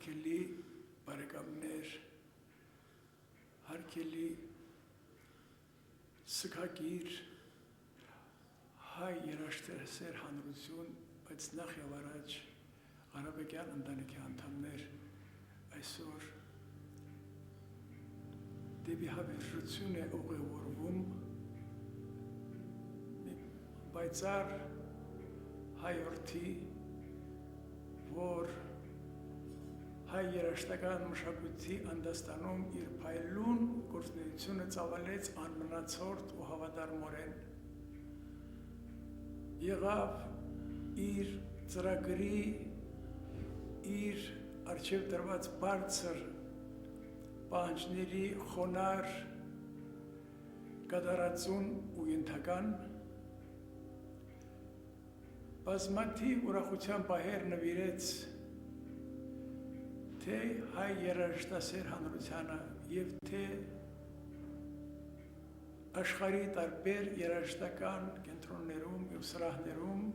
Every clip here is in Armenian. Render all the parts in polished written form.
Հարկելի բարեկամներ, հարկելի սգագիր, հայ երաշտասեր հանրություն, բայց նախ եւ առաջ արաբեկյան ընտանիքի անդամներ այսօր դեպի հավերժություն է ուղևորվում պայծառ հայորդի, որ հայ երաշտական մշակույթի անդաստանում իր փայլուն գործունեությունը ծավալեց անմնացորդ ու հավատարմորեն։ Եղավ իր ծրագրի, իր առջև դրված բարձր պահանջների խոնար կատարածուն ու ենթական բազմաթիվ ուրախության պահեր նվիրեց թե հայ երաժշտասեր հանրությանը և թե աշխարհի տարբեր երաժշտական կենտրոններում և սրահներում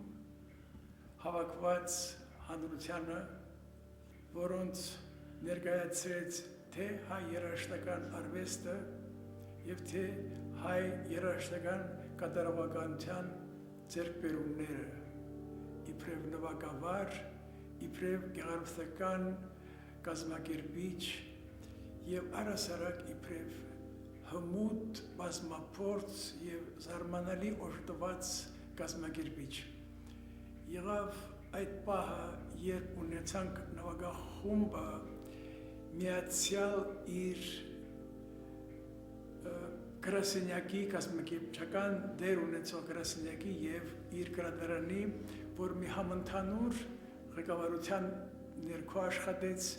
հավաքված հանրությանը, որոնց ներկայացրեց թե հայ երաժշտական արվեստը և թե հայ երաժշտական կատարողականության ձեռքբերումները, իբրև նվագավար, իբրև գեղարվեստական կազմակերպիչ և առհասարակ իբրև հմուտ, բազմափորձ և զարմանալի օժտված կազմակերպիչ։ Եղավ այդ պահը, երբ ունեցանք նվագախումբը միացյալ իր գրասենյակի կազմակերպչական դեր ունեցող գրասենյակի և իր գրադարանի, որ մի համընդհանուր ղեկավարության ներքո աշխատեց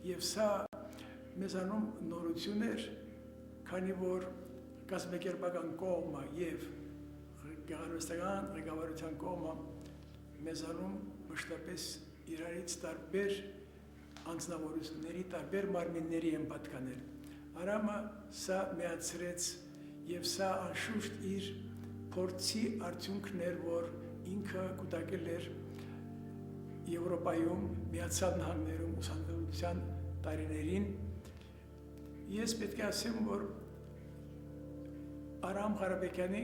և սա մեզանում նորություն էր, քանի որ կազմակերպական կողմը և գեղարվեստական ղեկավարության կողմը մեզանում մշտապես իրարից տարբեր անձնավորությունների, տարբեր մարմինների են պատկանել։ Արամը սա միացրեց և սա անշուշտ իր փորձի արդյունքն էր, որ ինքը կուտակել էր Եվրոպայում, Միացյալ Նահանգներում ուսանողության տարիներին։ Ես պետք է ասեմ, որ Արամ Ղարաբեկյանի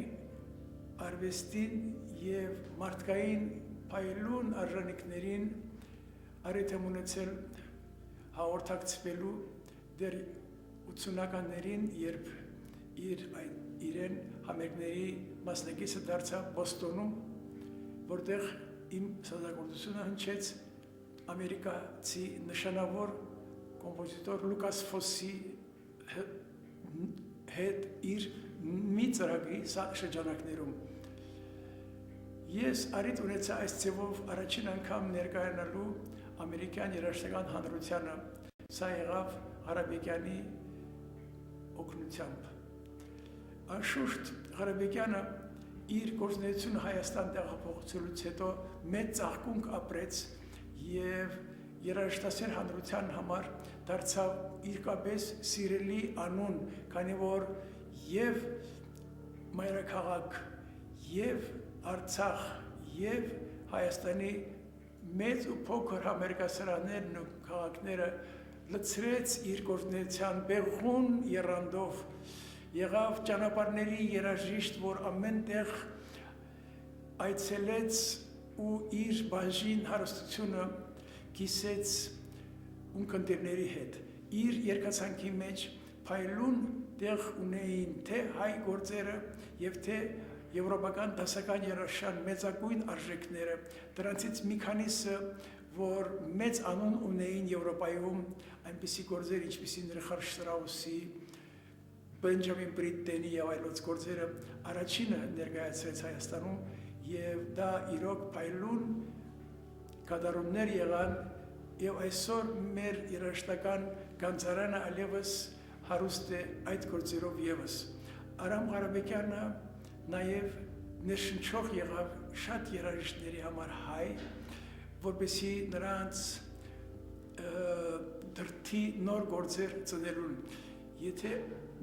արվեստին և մարդկային փայլուն արժանիքներին առիթ եմ ունեցել հաղորդակցվելու դեռ 80-ականներին, երբ իրեն համերգների մասնակիցը դարձավ Բոստոնում, որտեղ իմ ստեղծագործությունը հնչեց ամերիկացի նշանավոր կոմպոզիտոր Լուկաս Ֆոսի հետ իր մի ծրագրի շրջանակներում։ Ես առիթ ունեցա այս ձևով առաջին անգամ ներկայանալու ամերիկյան երաժշտական հանրությանը, սա եղավ Ղարաբեկյանի օգնությամբ։ Անշուշտ Ղարաբեկյանը իր գործունեությունը Հայաստան տեղափոխությունից հետո մեծ ծաղկունք ապրեց և երաժշտասեր հանրության համար դարձավ իսկապես սիրելի անուն, քանի որ և մայրաքաղաք, և Արցախ, և Հայաստանի մեծ ու փոքր համերգասրահներն ու քաղաքները լցրեց իր գործունեության բեղուն եռանդով, եղավ ճանապարհների երաժիշտ, որ ամեն տեղ այցելեց ու իր բաժին հարստությունը կիսեց ունկնդիրների հետ։ Իր երգացանկի մեջ փայլուն տեղ ունեին թե հայ գործերը և թե եվրոպական դասական երաժշտության մեծագույն արժեքները, դրանցից մի քանիսը, որ մեծ անուն ունեին Եվրոպայում, այնպիսի գործեր, ինչպիսին Ռիխարդ Շտրաուսի, Բենջամին Բրիտտենի և այլոց գործերը առաջինը ներկայացրեց Հայաստանում և դա իրոք փայլուն կատարումներ եղան և այսօր մեր երաժշտական գանձարանը այլևս հարուստ է այդ գործերով ևս։ Արամ Ղարաբեկյանը նաև ներշնչող եղավ շատ երաժիշտների համար հայ, որպեսզի նրանց դրդի նոր գործեր ծնելուն։ Եթե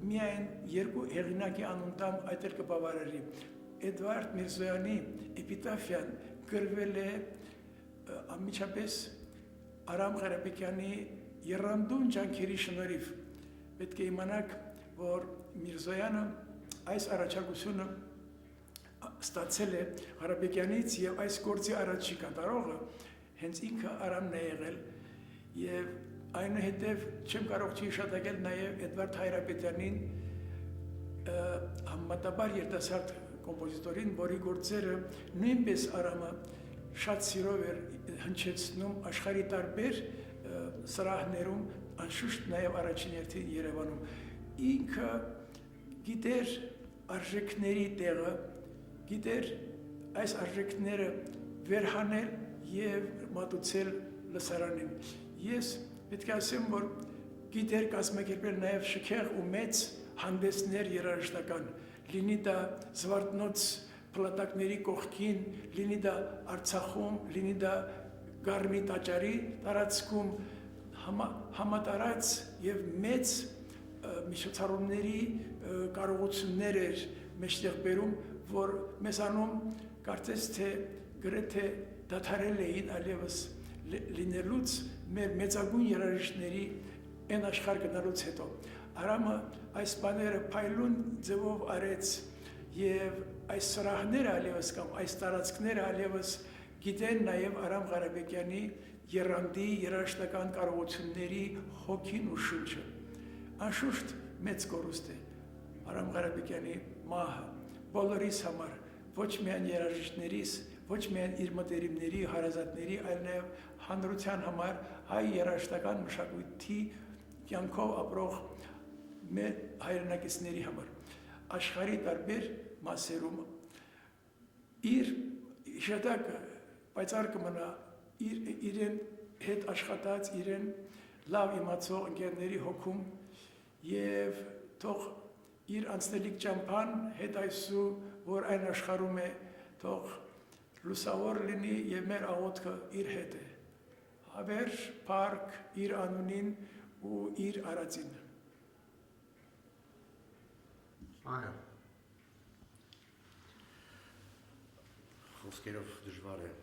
միայն երկու հեղինակի անուն տամ, այդ էլ կբավարարի։ Էդվարդ Միրզոյանի էպիտաֆիան գրվել է անմիջապես Արամ Ղարաբեկյանի երանդուն ջանքերի շնորհիվ պետք է իմանաք, որ Միրզոյանը այս առաջարկությունը ստացել է Ղարաբեկյանից եւ այս գործի առաջի կատարողը հենց ինքը Արամն է եղել եւ այնուհետև չեմ կարող չհիշատակել նաեւ Էդվարդ Հայրապետյանին համատաբար երիտասարդ կոմպոզիտորին, որի գործերը նույնպես Արամը շատ սիրով էր հնչեցնում աշխարհի տարբեր սրահներում, անշուշտ նաեւ առաջին հերթին Երևանում։ Ինքը գիտեր արժեքների տեղը, գիտեր այս արժեքները վերհանել եւ մատուցել լսարանին։ Ես պետք է ասեմ, որ գիտեր կազմակերպել նաեւ շքեղ ու մեծ հանդեսներ երաժշտական, լինի դա Զվարթնոց փլատակների կողքին, լինի դա Արցախում, լինի դա Գառնի տաճարի տարածքում համատարած եւ մեծ միջոցառումների կարողություններ էր մեջտեղ բերում, որ մեզանում կարծես թե գրեթե դադարել էին այլևս լինելուց մեր մեծագույն երաժիշտների այն աշխարհ գնալուց հետո։ Արամը այս բաները փայլուն ձևով արեց եւ այս սրահները այլևս կամ այս տարածքները այլևս գիտեն նաեւ Արամ Ղարաբեկյանի երանդի երաժշտական կարողությունների հոգին ու շունչը։ Անշուշտ մեծ կորուստ է Արամ Ղարաբեկյանի մահը բոլորիս համար, ոչ միայն երաժիշտներիս, ոչ միայն իր մտերիմների, հարազատների, այլ նաեւ հանրության համար հայ երաժշտական մշակույթի կյանքով ապրող մեր հայրենակիցների համար աշխարհի տարբեր մասերում իր իշտակը պայծառ կմնա իրեն հետ աշխատած իրեն լավ իմացող ընկերների հոգում եւ թող իր անցնելիք ճամփան հետ այսու որ այն աշխարհում է թող լուսավոր լինի եւ մեր աղոթքը իր հետ է հավերժ փառք իր անունին ու իր արածին Այո խոսքերով դժվար է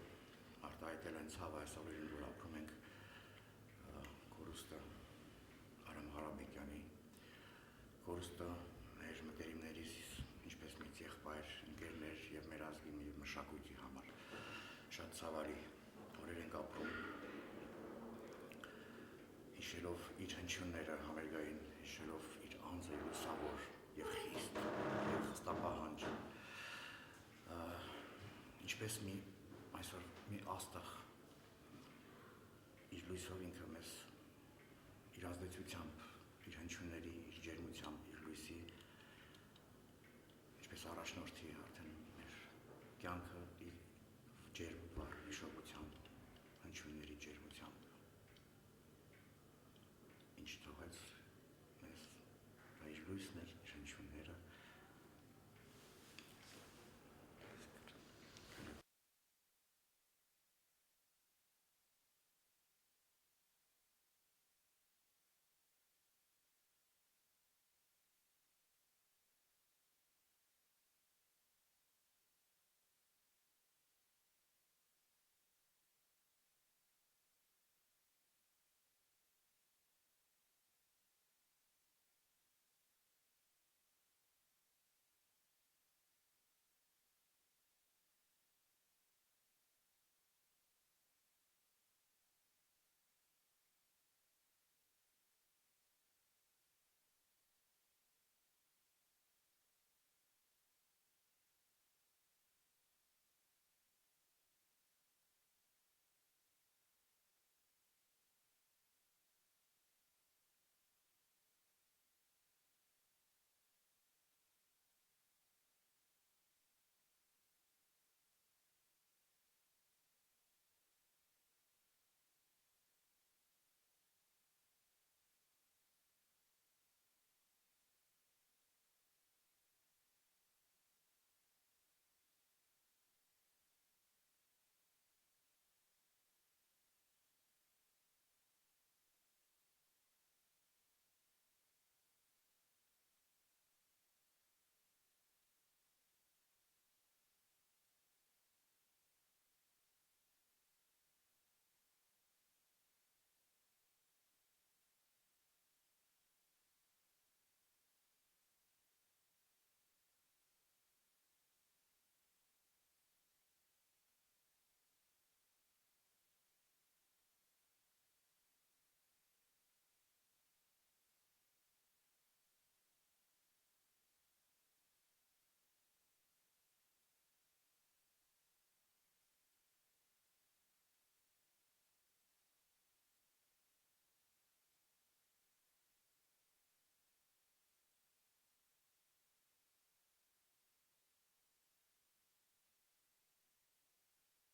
արտահայտել այն ցավը այս օրերին որ ապրում ենք կորուստը Արամ Ղարաբեկյանի կորուստը մեր մտերիմներիս ինչպես մի եղբայր ընկերներ եւ մեր ազգի եւ մշակույթի համար շատ ցավալի օրեր ենք ապրում հիշելով իր հնչյունները համերգային հիշելով իր անձը լուսավոր եւ խիստ եւ խստապահանջ ինչպես մի այսօր մի աստղ իր լույսով ինքը մեզ իր ազդեցությամբ իր հնչյունների իր ջերմությամբ իր լույսի ինչպես առաջնորդի արդեն մեր կյանքը իր ջերմ վառ հիշողությամբ հնչյունների ջերմությամբ ինչ թողեց մեզ իր լույսն էր իր հնչյունները